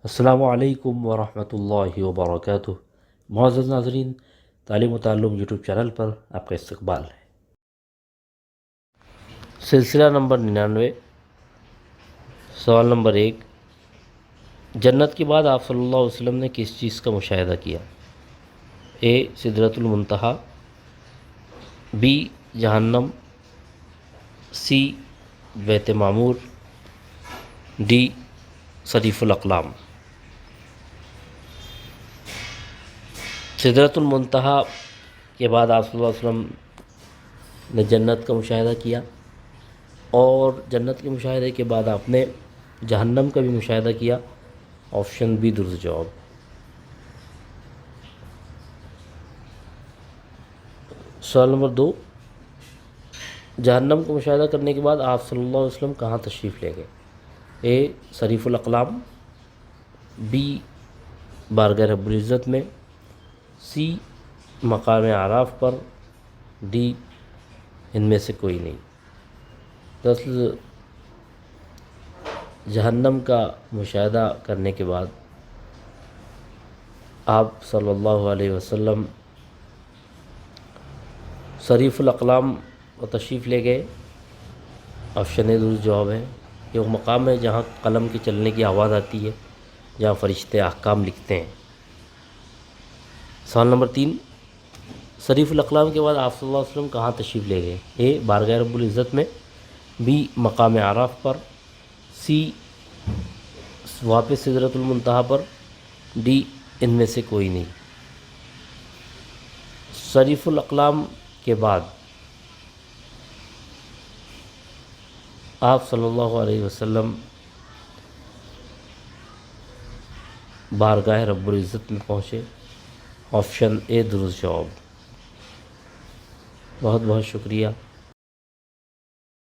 السلام علیکم ورحمۃ اللہ وبرکاتہ۔ معزز ناظرین، تعلیم و تعلم یوٹیوب چینل پر آپ کا استقبال ہے۔ سلسلہ نمبر 99، سوال نمبر 1، جنت کے بعد آپ صلی اللہ علیہ وسلم نے کس چیز کا مشاہدہ کیا؟ اے سدرۃ المنتہا، بی جہنم، سی بیت معمور، ڈی صریف الاقلام۔ سدرۃ المنتہا کے بعد آپ صلی اللہ علیہ وسلم نے جنت کا مشاہدہ کیا، اور جنت کے مشاہدے کے بعد آپ نے جہنم کا بھی مشاہدہ کیا۔ آپشن بی درست جواب۔ سوال نمبر 2، جہنم کا مشاہدہ کرنے کے بعد آپ صلی اللہ علیہ وسلم کہاں تشریف لے گئے؟ اے صریف الاقلام، بی بارگاہ رب العزت میں، سی مقام اعراف پر، ڈی ان میں سے کوئی نہیں۔ دراصل جہنم کا مشاہدہ کرنے کے بعد آپ صلی اللہ علیہ وسلم صریف الاقلام و تشریف لے گئے۔ آپشن اے درست جواب ہے۔ یہ وہ مقام ہے جہاں قلم کے چلنے کی آواز آتی ہے، جہاں فرشتے احکام لکھتے ہیں۔ سوال نمبر 3، صریف الاقلام کے بعد آپ صلی اللہ علیہ وسلم کہاں تشریف لے گئے؟ اے بارگاہ رب العزت میں، بی مقام اعراف پر، سی واپس سدرۃ المنتہا پر، ڈی ان میں سے کوئی نہیں۔ صریف الاقلام کے بعد آپ صلی اللہ علیہ وسلم بارگاہ رب العزت میں پہنچے۔ آپشن اے درست جواب۔ بہت بہت شکریہ۔